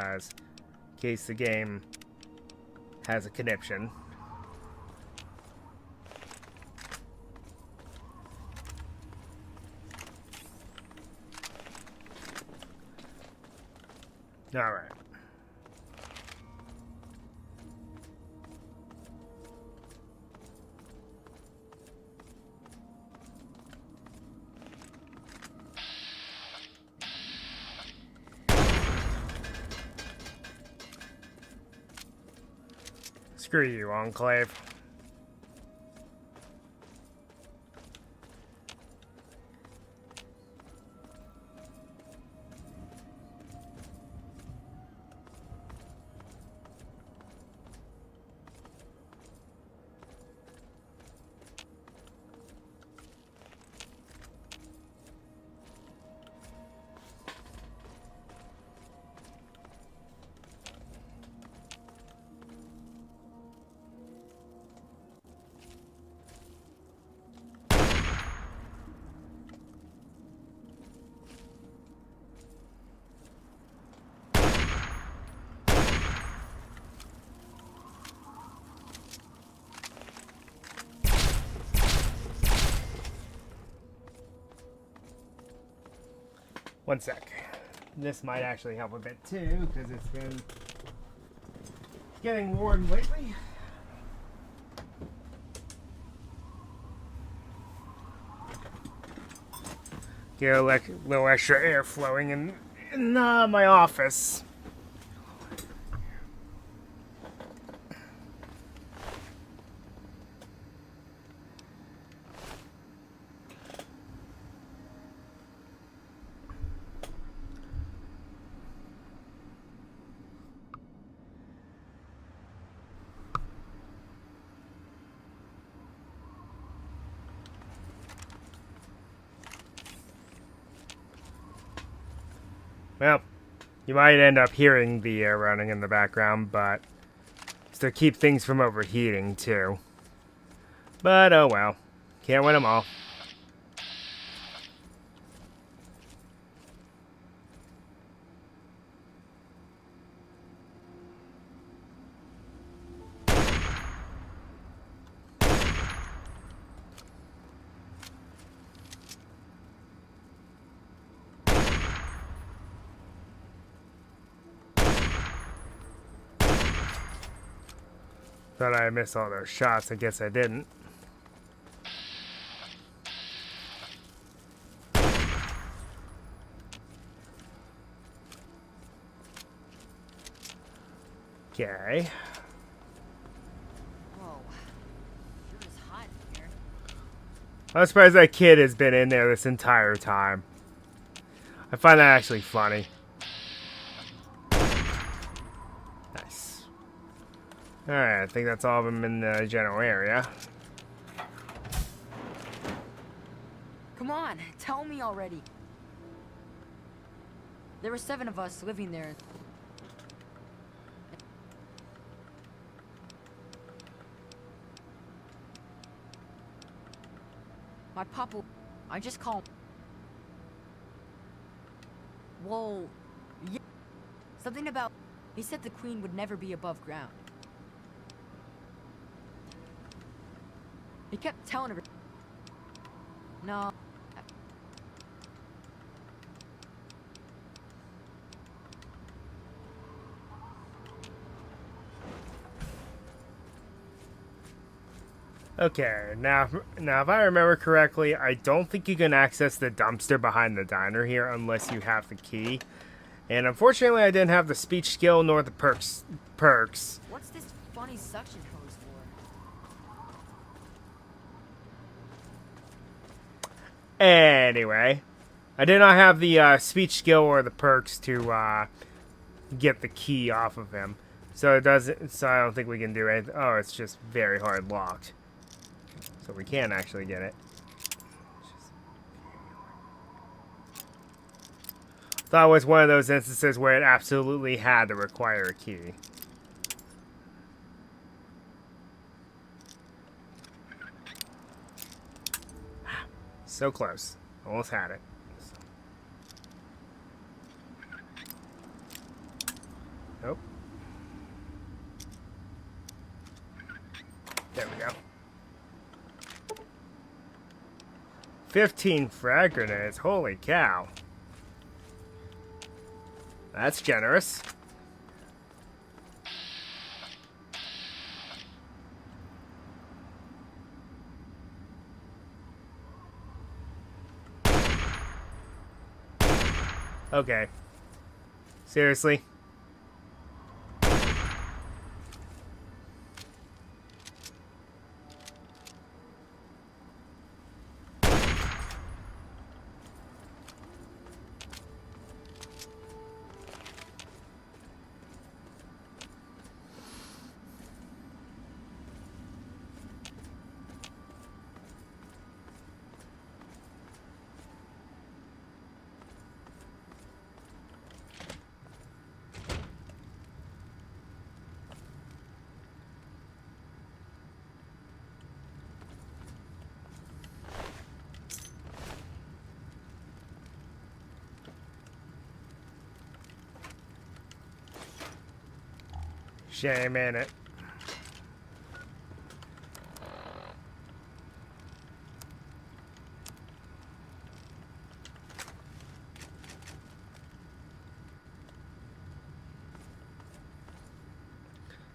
because in case the game has a conniption. All right. Screw you, Enclave. One sec. This might actually help a bit too, because it's been getting warm lately. Get a little extra air flowing in my office. Well, you might end up hearing the air running in the background, but it's to keep things from overheating, too. But, oh well. Can't win them all. Thought I missed all those shots. I guess I didn't. Okay. Whoa. Sure is hot in here. I'm surprised that kid has been in there this entire time. I find that actually funny. Nice. Alright, I think that's all of them in the general area. Come on, tell me already. There were 7 of us living there. My papa, I just call him. Whoa, yeah. Something about, he said the queen would never be above ground. He kept telling her. No. Okay, now if I remember correctly, I don't think you can access the dumpster behind the diner here unless you have the key. And unfortunately, I didn't have the speech skill nor the perks. What's this funny suction hose for? Anyway, I did not have the speech skill or the perks to get the key off of him. So it doesn't. So I don't think we can do it. Oh, it's just very hard locked. So we can actually get it. Thought it was one of those instances where it absolutely had to require a key. So close. Almost had it. There we go. 15 frag grenades. Holy cow. That's generous. Okay. Seriously? Shame in it.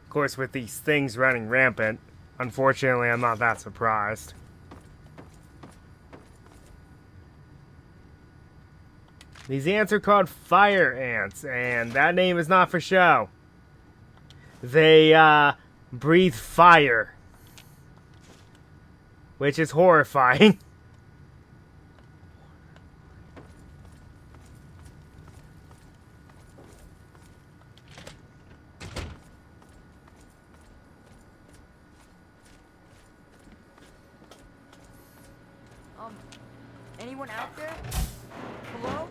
Of course, with these things running rampant, unfortunately, I'm not that surprised. These ants are called fire ants, and that name is not for show. They, breathe fire. Which is horrifying. Anyone out there? Hello?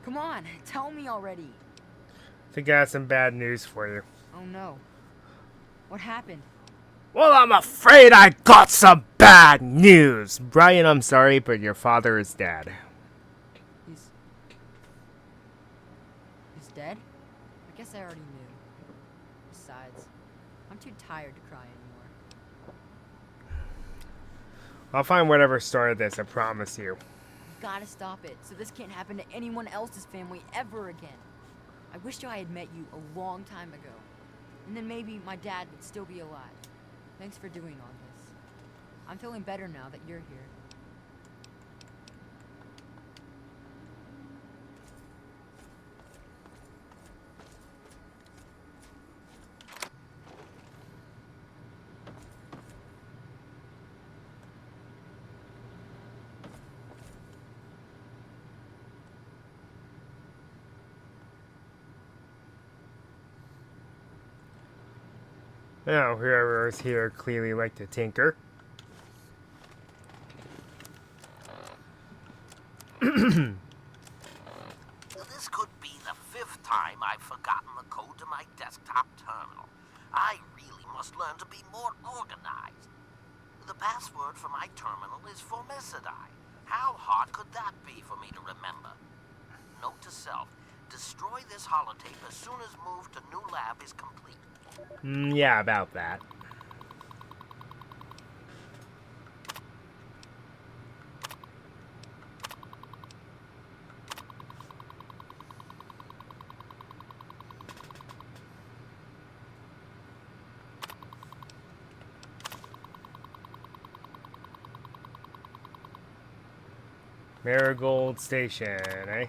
Come on, tell me already. I think I have some bad news for you. Oh no. What happened? Well, I'm afraid I got some bad news. Brian, I'm sorry, but your father is dead. He's dead? I guess I already knew. Besides, I'm too tired to cry anymore. I'll find whatever started this, I promise you. You gotta stop it, so this can't happen to anyone else's family ever again. I wished I had met you a long time ago. And then maybe my dad would still be alive. Thanks for doing all this. I'm feeling better now that you're here. Now, whoever is here clearly liked to tinker. This could be the 5th time I've forgotten the code to my desktop terminal. I really must learn to be more organized. The password for my terminal is Formicidae. How hard could that be for me to remember? Note to self, destroy this holotape as soon as move to new lab is complete. Yeah, about that. Marigold Station, eh?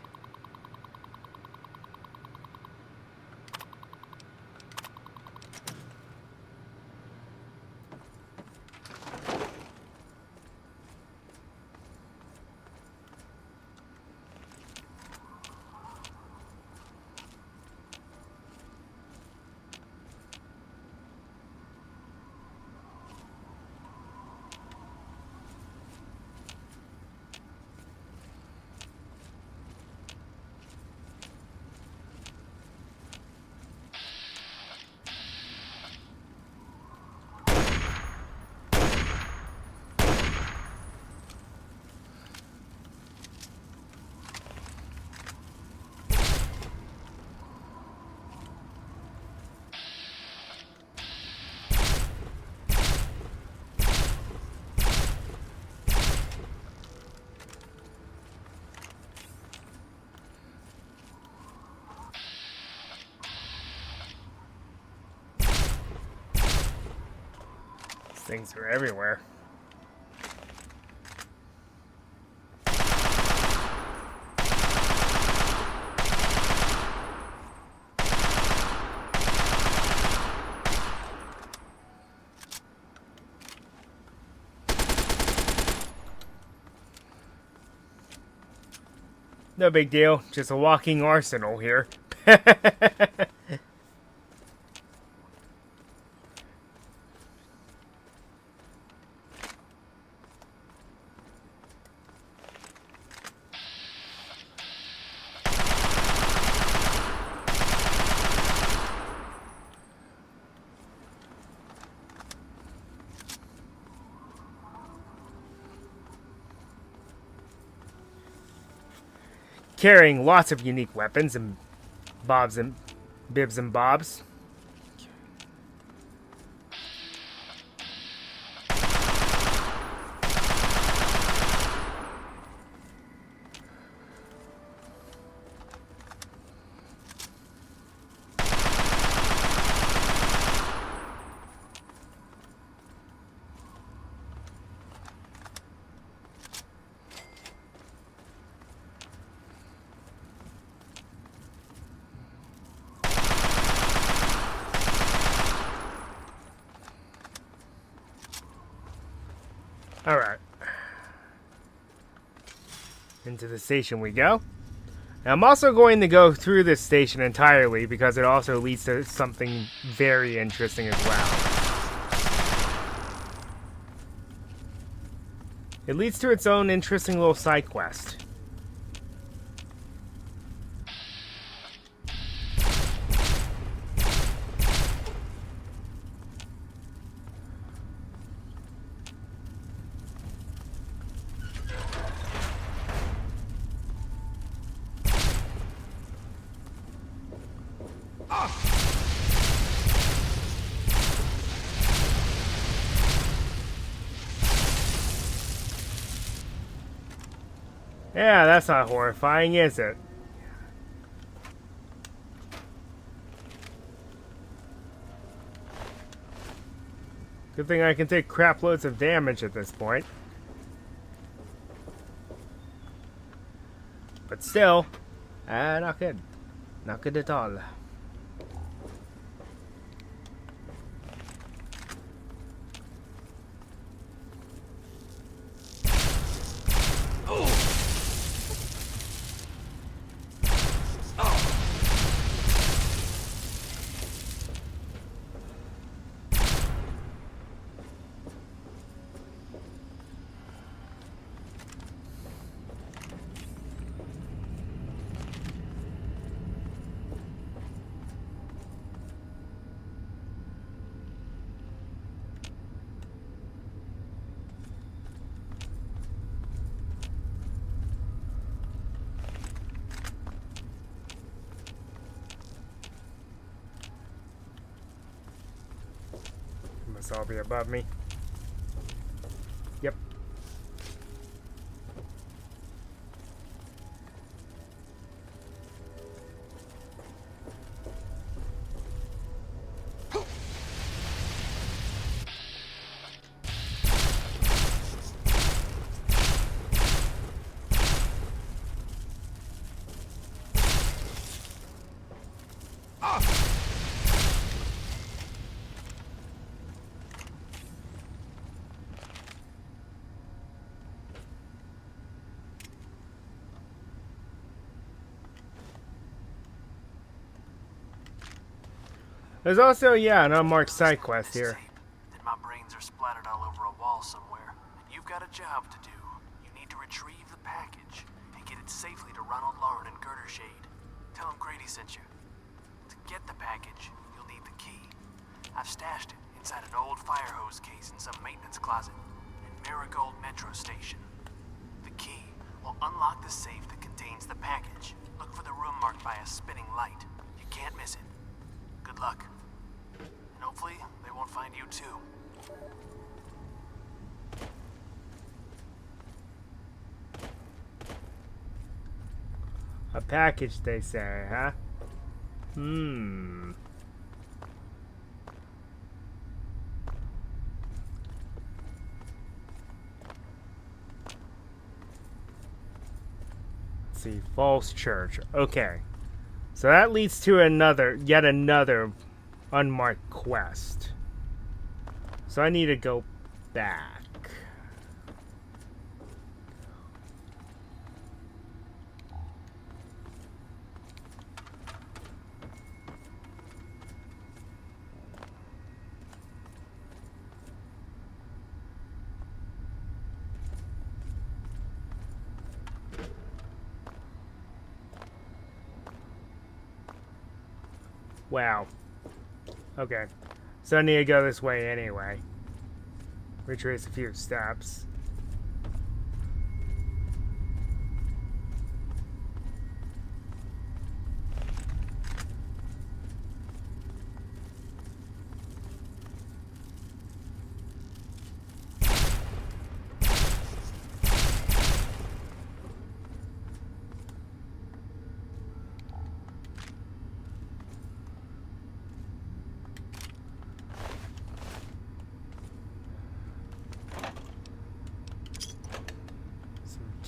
Things are everywhere. No big deal, just a walking arsenal here. Carrying lots of unique weapons and bobs and bibs and bobs. Alright. Into the station we go. Now, I'm also going to go through this station entirely because it also leads to something very interesting as well. It leads to its own interesting little side quest. Yeah, that's not horrifying, is it? Good thing I can take crap loads of damage at this point. But still, not good. Not good at all. Must all be above me. Yep. There's also, yeah, an unmarked side quest here. Then my brains are splattered all over a wall somewhere, and you've got a job to do. You need to retrieve the package and get it safely to Ronald Lauren and Girder Shade. Tell him Grady sent you. To get the package, you'll need the key. I've stashed it inside an old fire hose case in some maintenance closet in Marigold Metro Station. The key will unlock the safe that contains the package. Look for the room marked by a spinning light. You can't miss it. Good luck. And hopefully, they won't find you too. A package, they say, huh? see. Falls Church. Okay. So that leads to yet another unmarked quest. So I need to go back. Wow. Okay. So I need to go this way anyway. Retrace a few steps.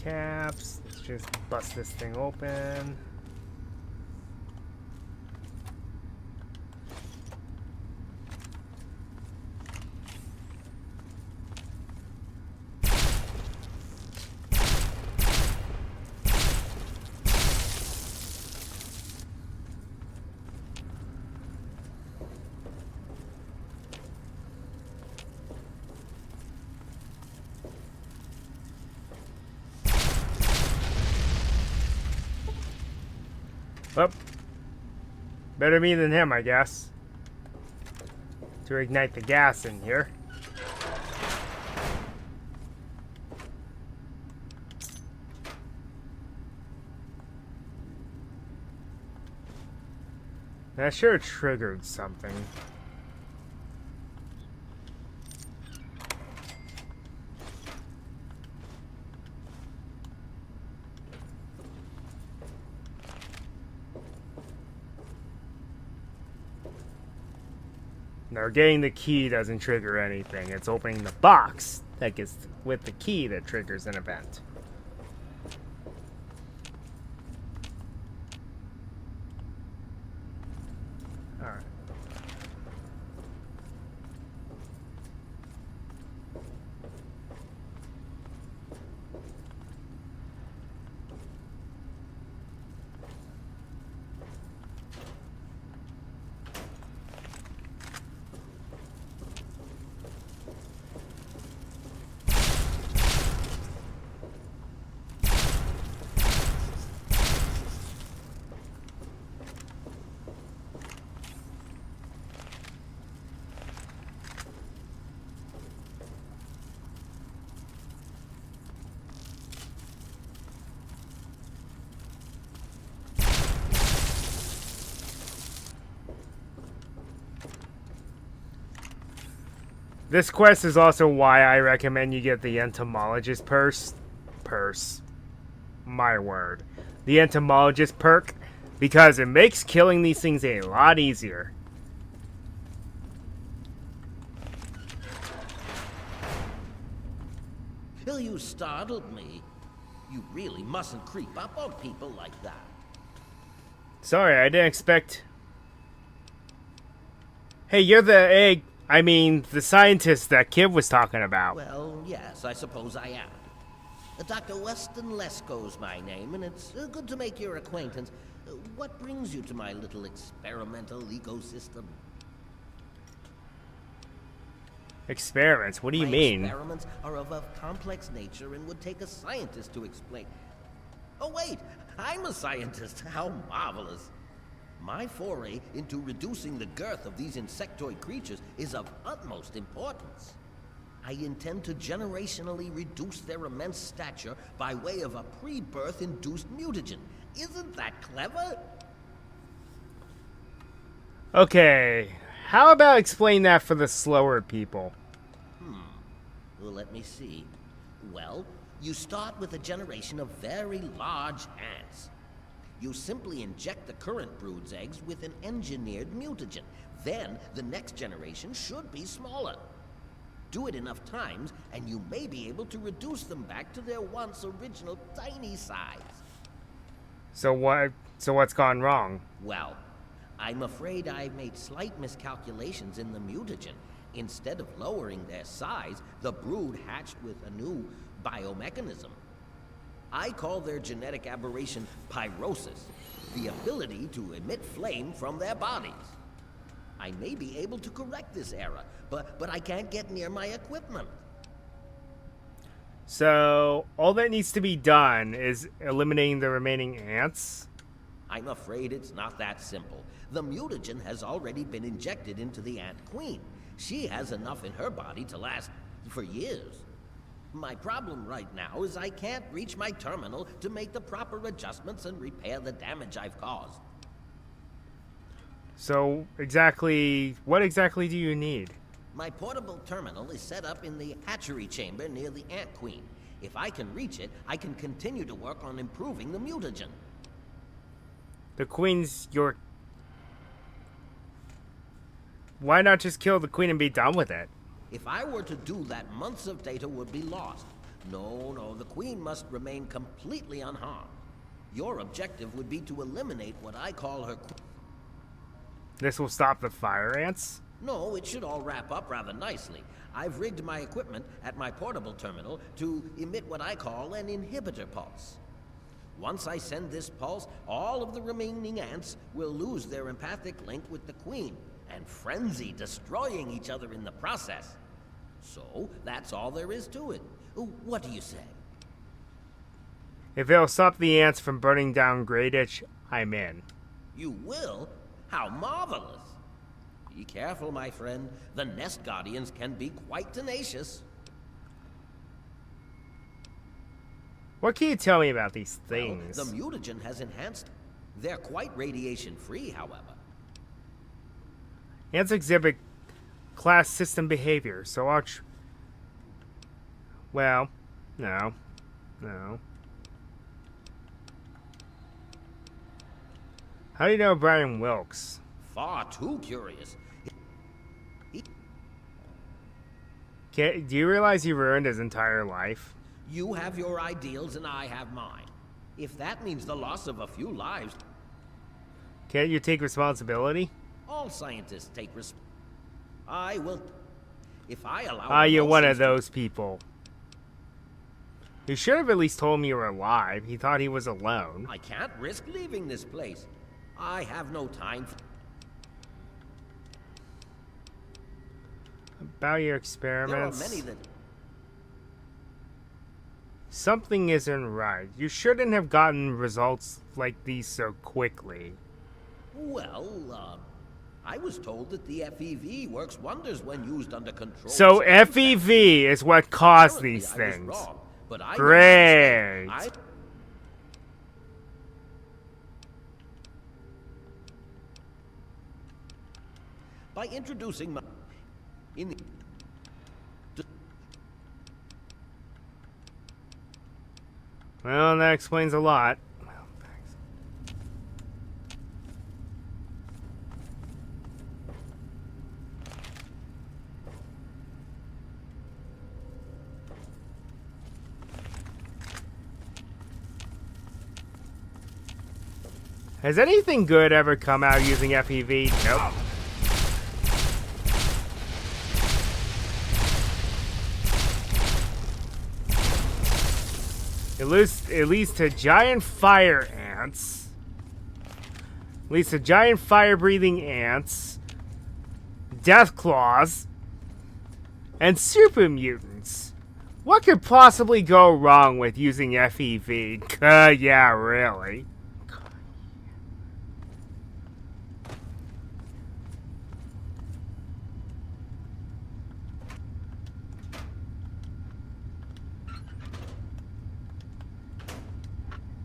Caps. Let's just bust this thing open. Well, better me than him, I guess. To ignite the gas in here. That sure triggered something. Now, getting the key doesn't trigger anything. It's opening the box that gets with the key that triggers an event. Alright. This quest is also why I recommend you get the Entomologist purse. My word. The Entomologist perk, because it makes killing these things a lot easier. Till you startled me. You really mustn't creep up on people like that. Sorry, I didn't expect... Hey, you're the the scientist that Kid was talking about. Well, yes, I suppose I am. Dr. Weston Lesko's my name, and it's good to make your acquaintance. What brings you to my little experimental ecosystem? Experiments? What do you mean? Experiments are of a complex nature and would take a scientist to explain. Oh wait, I'm a scientist. How marvelous. My foray into reducing the girth of these insectoid creatures is of utmost importance. I intend to generationally reduce their immense stature by way of a pre-birth induced mutagen. Isn't that clever? Okay, how about explain that for the slower people? Well, let me see. Well, you start with a generation of very large ants. You simply inject the current brood's eggs with an engineered mutagen. Then, the next generation should be smaller. Do it enough times, and you may be able to reduce them back to their once original tiny size. So what's gone wrong? Well, I'm afraid I made slight miscalculations in the mutagen. Instead of lowering their size, the brood hatched with a new biomechanism. I call their genetic aberration pyrosis, the ability to emit flame from their bodies. I may be able to correct this error, but I can't get near my equipment. So all that needs to be done is eliminating the remaining ants? I'm afraid it's not that simple. The mutagen has already been injected into the ant queen. She has enough in her body to last for years. My problem right now is I can't reach my terminal to make the proper adjustments and repair the damage I've caused. So what exactly do you need? My portable terminal is set up in the hatchery chamber near the ant queen. If I can reach it, I can continue to work on improving the mutagen. The queen's your... Why not just kill the queen and be done with it? If I were to do that, months of data would be lost. No, the queen must remain completely unharmed. Your objective would be to eliminate what I call her... This will stop the fire ants? No, it should all wrap up rather nicely. I've rigged my equipment at my portable terminal to emit what I call an inhibitor pulse. Once I send this pulse, all of the remaining ants will lose their empathic link with the queen and frenzy, destroying each other in the process. So, that's all there is to it. What do you say? If it'll stop the ants from burning down Greyditch, I'm in. You will? How marvelous! Be careful, my friend. The Nest Guardians can be quite tenacious. What can you tell me about these things? Well, the mutagen has enhanced. They're quite radiation-free, however. Ants exhibit class system behavior, so watch. Well, no. How do you know Brian Wilkes? Far too curious. Do you realize he ruined his entire life? You have your ideals and I have mine. If that means the loss of a few lives... Can't you take responsibility? All scientists take I will... If I allow... You're one of those people. You should have at least told me you were alive. He thought he was alone. I can't risk leaving this place. I have no time for... About your experiments. There are many that... Something isn't right. You shouldn't have gotten results like these so quickly. Well, I was told that the FEV works wonders when used under control. So FEV is what caused these things. Wrong, but I Great. By introducing my... In the... Well, that explains a lot. Has anything good ever come out using FEV? Nope. It leads to giant fire ants. Leads to giant fire-breathing ants. Death claws. And super mutants. What could possibly go wrong with using FEV? Yeah, really.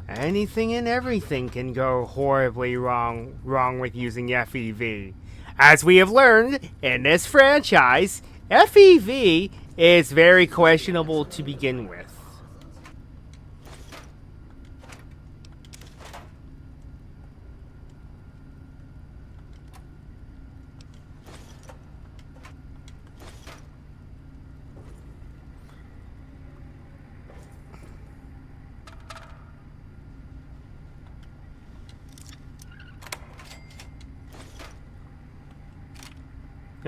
Anything and everything can go horribly wrong with using FEV. As we have learned in this franchise, FEV is very questionable to begin with.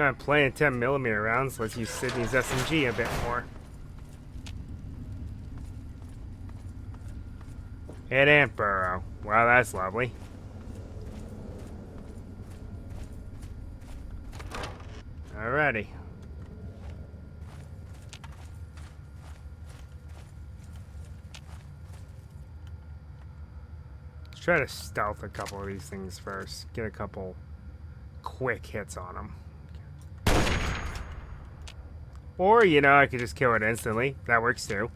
Not playing 10mm rounds. Let's use Sydney's SMG a bit more. Hit Ant Burrow. Wow, that's lovely. Alrighty. Let's try to stealth a couple of these things first. Get a couple quick hits on them. Or, you know, I could just kill it instantly. That works too.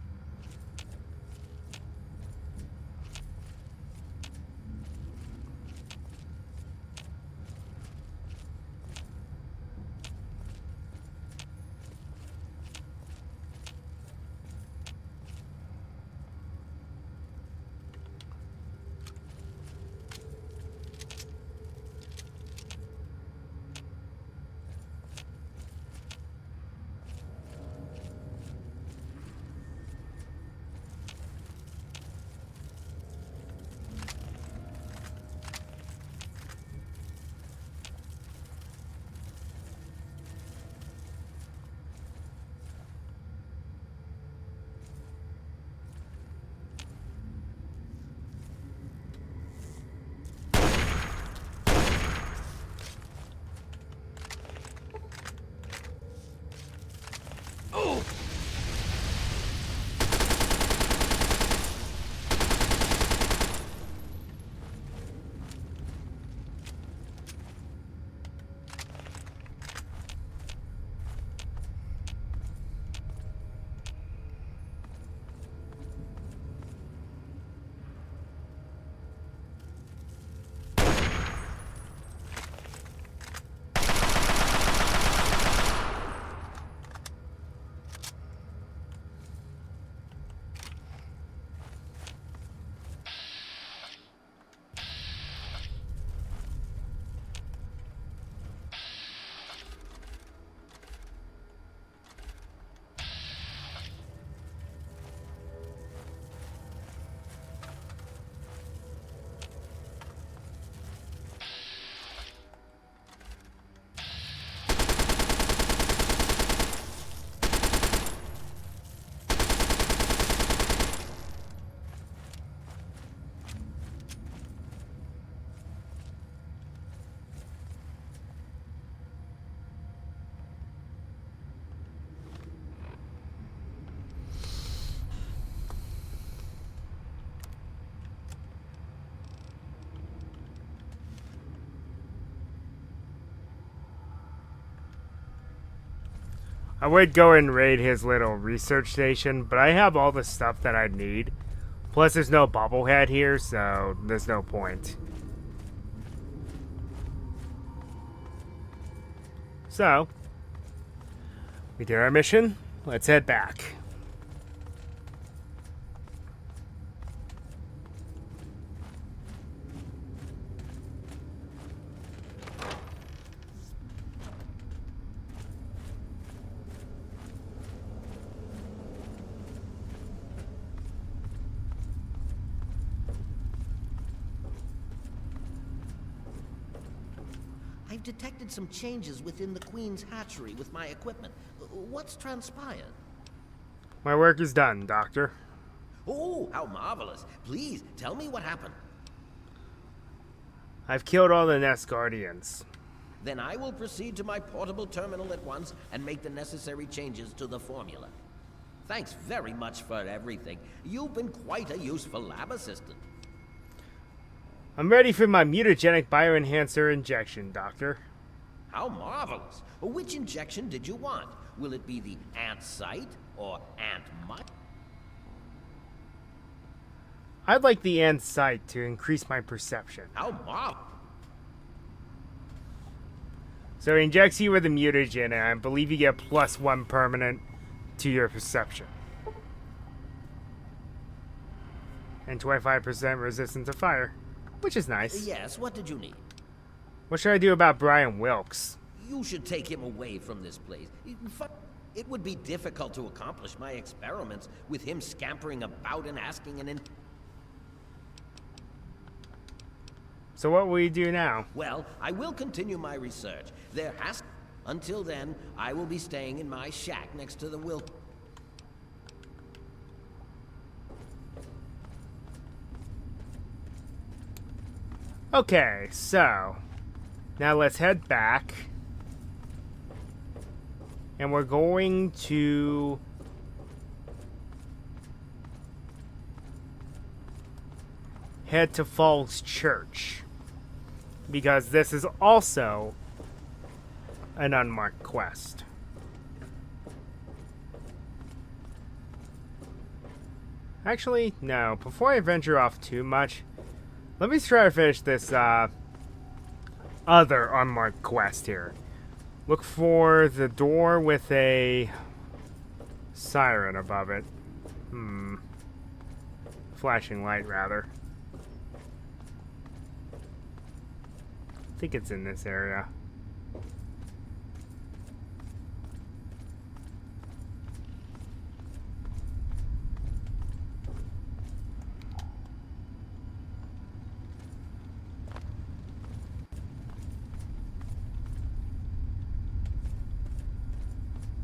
I would go and raid his little research station, but I have all the stuff that I need. Plus, there's no bobblehead here, so there's no point. So, we did our mission. Let's head back. I've detected some changes within the Queen's hatchery with my equipment. What's transpired? My work is done, Doctor. Oh, how marvelous. Please, tell me what happened. I've killed all the Nest Guardians. Then I will proceed to my portable terminal at once and make the necessary changes to the formula. Thanks very much for everything. You've been quite a useful lab assistant. I'm ready for my mutagenic bioenhancer injection, Doctor. How marvelous. Which injection did you want? Will it be the ant sight or ant mite? I'd like the ant sight to increase my perception. How marvelous. So it injects you with a mutagen, and I believe you get +1 permanent to your perception. And 25% resistance to fire, which is nice. Yes, what did you need? What should I do about Brian Wilkes? You should take him away from this place. It would be difficult to accomplish my experiments with him scampering about and asking an So what will you do now? Well, I will continue my research. There has... Until then, I will be staying in my shack next to the Okay, so now let's head back. And we're going to head to Falls Church, because this is also an unmarked quest. Actually, no. Before I venture off too much, let me try to finish this other unmarked quest here. Look for the door with a siren above it. Flashing light, rather. I think it's in this area.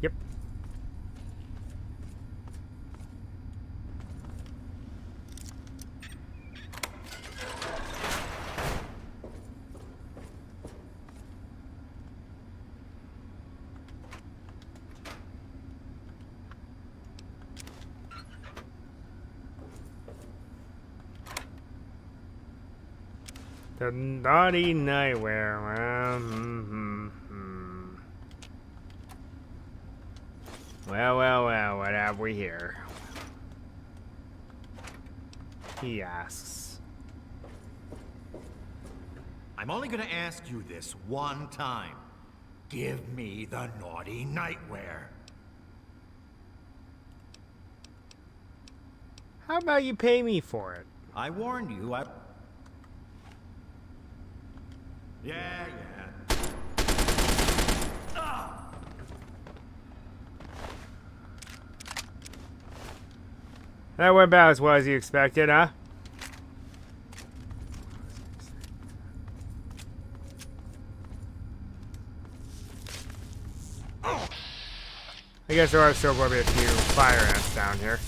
Yep. The naughty nightwear. Well, what have we here? He asks. I'm only gonna ask you this one time. Give me the naughty nightwear. How about you pay me for it? I warned you, Yeah. That went about as well as you expected, huh? I guess there are still going to be a few fire ants down here.